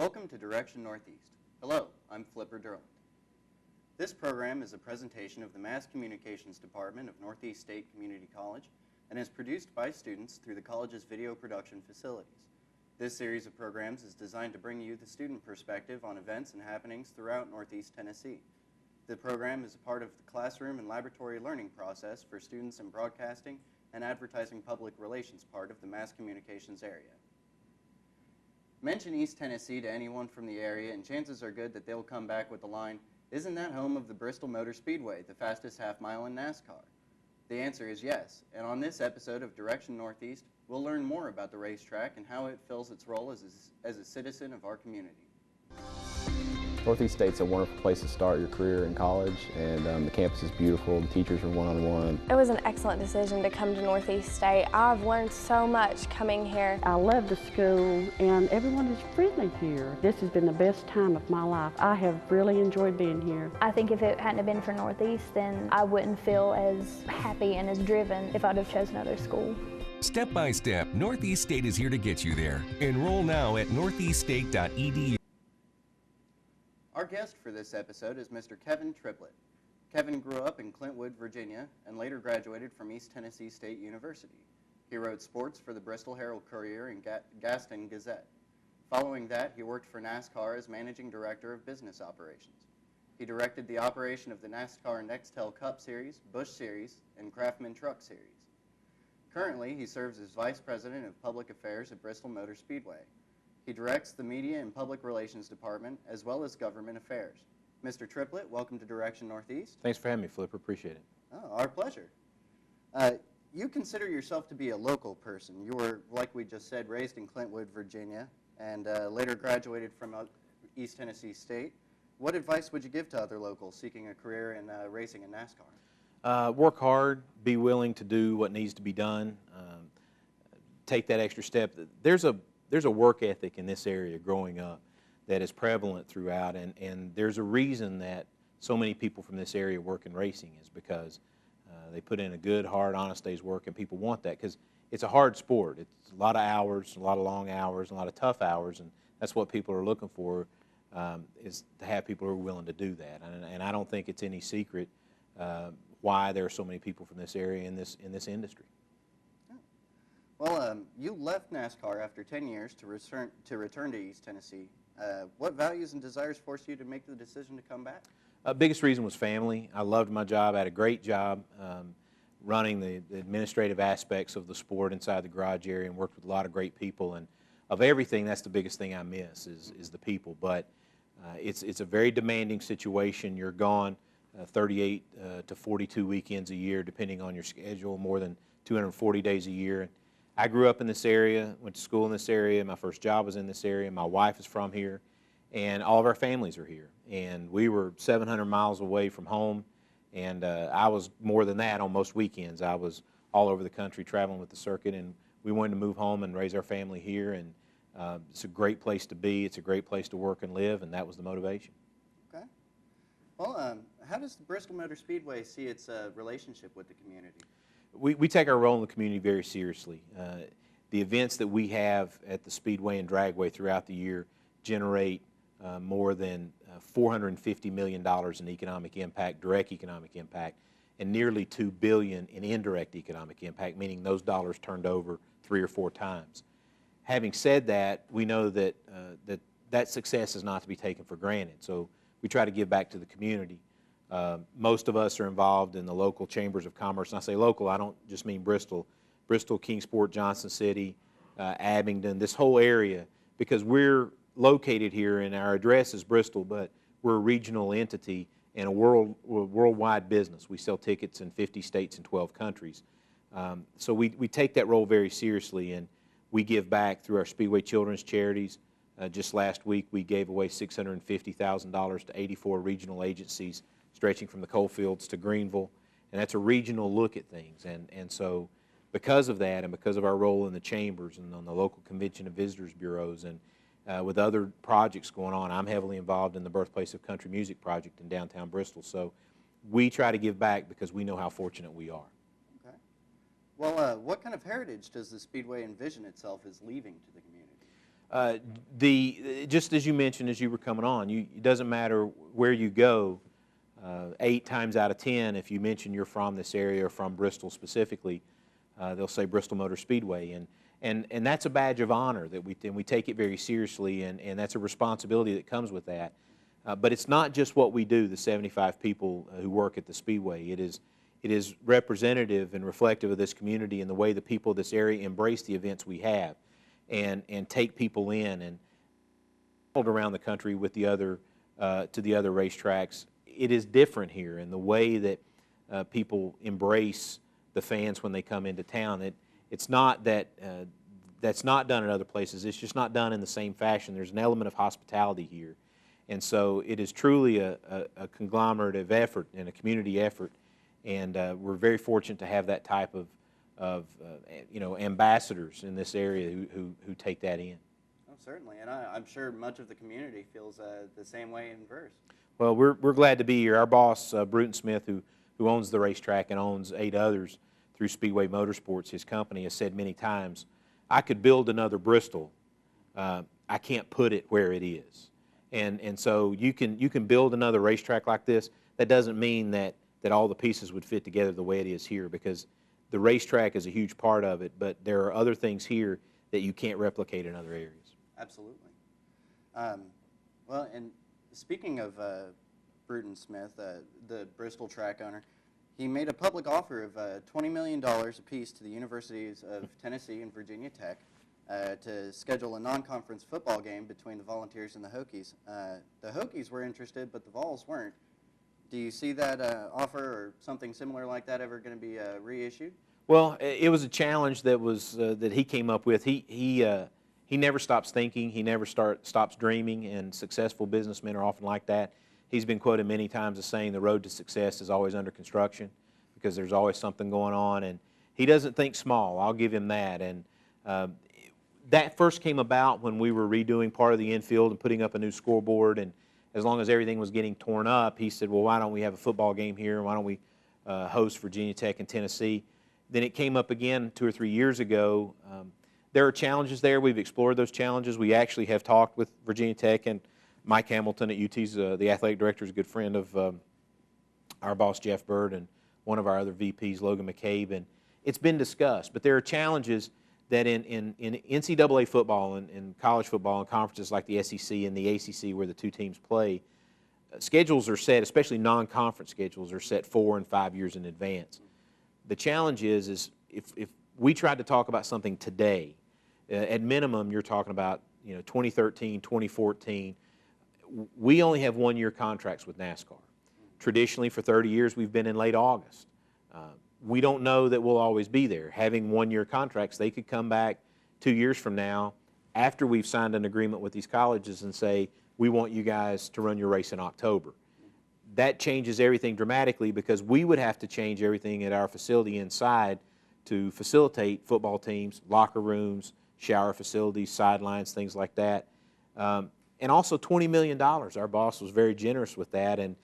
Welcome to Direction Northeast. Hello, I'm Flipper Durland. This program is a presentation of the Mass Communications Department of Northeast State Community College and is produced by students through the college's video production facilities. This series of programs is designed to bring you the student perspective on events and happenings throughout Northeast Tennessee. The program is a part of the classroom and laboratory learning process for students in broadcasting and advertising public relations part of the mass communications area. Mention East Tennessee to anyone from the area and chances are good that they'll come back with the line, "Isn't that home of the Bristol Motor Speedway, the fastest half mile in NASCAR?" The answer is yes, and on this episode of Direction Northeast, we'll learn more about the racetrack and how it fills its role as a citizen of our community. Northeast State's a wonderful place to start your career in college, and the campus is beautiful, the teachers are one-on-one. It was an excellent decision to come to Northeast State. I've learned so much coming here. I love the school, and everyone is friendly here. This has been the best time of my life. I have really enjoyed being here. I think if it hadn't have been for Northeast, then I wouldn't feel as happy and as driven if I'd have chosen another school. Step by step, Northeast State is here to get you there. Enroll now at northeaststate.edu. Our guest for this episode is Mr. Kevin Triplett. Kevin grew up in Clintwood, Virginia, and later graduated from East Tennessee State University. He wrote sports for the Bristol Herald-Courier and Gaston Gazette. Following that, he worked for NASCAR as Managing Director of Business Operations. He directed the operation of the NASCAR Nextel Cup Series, Busch Series, and Craftsman Truck Series. Currently, he serves as Vice President of Public Affairs at Bristol Motor Speedway. He directs the Media and Public Relations Department as well as Government Affairs. Mr. Triplett, welcome to Direction Northeast. Thanks for having me, Flipper. Appreciate it. Oh, our pleasure. You consider yourself to be a local person. You were, like we just said, raised in Clintwood, Virginia, and later graduated from East Tennessee State. What advice would you give to other locals seeking a career in racing in NASCAR? Work hard, be willing to do what needs to be done, take that extra step. There's a work ethic in this area growing up that is prevalent throughout, and there's a reason that so many people from this area work in racing is because they put in a good, hard, honest day's work, and people want that because it's a hard sport. It's a lot of hours, a lot of long hours, a lot of tough hours, and that's what people are looking for is to have people who are willing to do that. And I don't think it's any secret why there are so many people from this area in this industry. Well, you left NASCAR after 10 years to return to East Tennessee. What values and desires forced you to make the decision to come back? Biggest reason was family. I loved my job. I had a great job running the administrative aspects of the sport inside the garage area and worked with a lot of great people. And of everything, that's the biggest thing I miss is the people. But it's a very demanding situation. You're gone 38 to 42 weekends a year, depending on your schedule, more than 240 days a year. I grew up in this area, went to school in this area, my first job was in this area, my wife is from here, and all of our families are here. And we were 700 miles away from home, and I was more than that on most weekends. I was all over the country traveling with the circuit, and we wanted to move home and raise our family here, and it's a great place to be, it's a great place to work and live, and that was the motivation. Okay. Well, how does the Bristol Motor Speedway see its relationship with the community? We take our role in the community very seriously. The events that we have at the Speedway and Dragway throughout the year generate more than $450 million in economic impact, direct economic impact, and nearly $2 billion in indirect economic impact, meaning those dollars turned over 3 or 4 times. Having said that, we know that that success is not to be taken for granted, so we try to give back to the community. Most of us are involved in the local chambers of commerce, and I say local, I don't just mean Bristol, Kingsport, Johnson City, Abingdon, this whole area, because we're located here and our address is Bristol, but we're a regional entity and a worldwide business. We sell tickets in 50 states and 12 countries. So we take that role very seriously, and we give back through our Speedway Children's Charities. Just last week we gave away $650,000 to 84 regional agencies stretching from the coal fields to Greenville, and that's a regional look at things. And so because of that and because of our role in the chambers and on the local convention and visitors bureaus and with other projects going on, I'm heavily involved in the Birthplace of Country Music project in downtown Bristol. So we try to give back because we know how fortunate we are. Okay. Well, what kind of heritage does the Speedway envision itself as leaving to the community? Just as you mentioned as you were coming on, it doesn't matter where you go. 8 times out of 10, if you mention you're from this area or from Bristol specifically, they'll say Bristol Motor Speedway, and that's a badge of honor that we take it very seriously, and that's a responsibility that comes with that. But it's not just what we do, the 75 people who work at the Speedway. It is representative and reflective of this community and the way the people of this area embrace the events we have, and take people in and around the country with the other to the other racetracks. It is different here in the way that people embrace the fans when they come into town. It's not that that's not done at other places. It's just not done in the same fashion. There's an element of hospitality here. And so it is truly a conglomerative effort and a community effort, and we're very fortunate to have that type of ambassadors in this area who take that in. Oh, certainly, and I'm sure much of the community feels the same way in verse. Well, we're glad to be here. Our boss, Bruton Smith, who owns the racetrack and owns 8 others through Speedway Motorsports, his company, has said many times, I could build another Bristol. I can't put it where it is. And so you can build another racetrack like this. That doesn't mean that all the pieces would fit together the way it is here, because the racetrack is a huge part of it, but there are other things here that you can't replicate in other areas. Absolutely. Well, and speaking of Bruton Smith, the Bristol track owner, he made a public offer of $20 million apiece to the Universities of Tennessee and Virginia Tech to schedule a non-conference football game between the Volunteers and the Hokies. The Hokies were interested, but the Vols weren't. Do you see that offer or something similar like that ever going to be reissued? Well, it was a challenge that he came up with. He never stops thinking. He never stops dreaming, and successful businessmen are often like that. He's been quoted many times as saying the road to success is always under construction, because there's always something going on, and he doesn't think small. I'll give him that. And that first came about when we were redoing part of the infield and putting up a new scoreboard, and as long as everything was getting torn up, he said, well, why don't we have a football game here? Why don't we host Virginia Tech and Tennessee? Then it came up again 2 or 3 years ago. There are challenges there. We've explored those challenges. We actually have talked with Virginia Tech, and Mike Hamilton at UT's, the athletic director, is a good friend of our boss, Jeff Bird, and one of our other VPs, Logan McCabe, and it's been discussed. But there are challenges that in NCAA football and college football and conferences like the SEC and the ACC, where the 2 teams play, schedules are set, especially non-conference schedules, are set 4 and 5 years in advance. The challenge is if we tried to talk about something today, at minimum you're talking about 2013, 2014. We only have 1-year contracts with NASCAR. Traditionally, for 30 years, we've been in late August. We don't know that we'll always be there. Having 1-year contracts, they could come back 2 years from now after we've signed an agreement with these colleges and say, we want you guys to run your race in October. That changes everything dramatically, because we would have to change everything at our facility inside to facilitate football teams, locker rooms, shower facilities, sidelines, things like that. And also $20 million. Our boss was very generous with that, and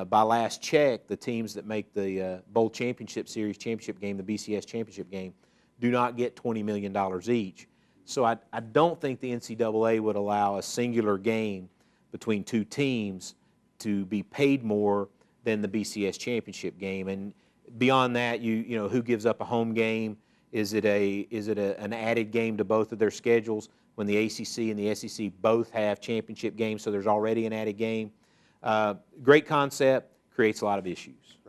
by last check, the teams that make the Bowl Championship Series championship game, the BCS championship game, do not get $20 million each. So I don't think the NCAA would allow a singular game between 2 teams to be paid more than the BCS championship game. And beyond that, you know, who gives up a home game? Is it an added game to both of their schedules when the ACC and the SEC both have championship games, so there's already an added game? Great concept, creates a lot of issues.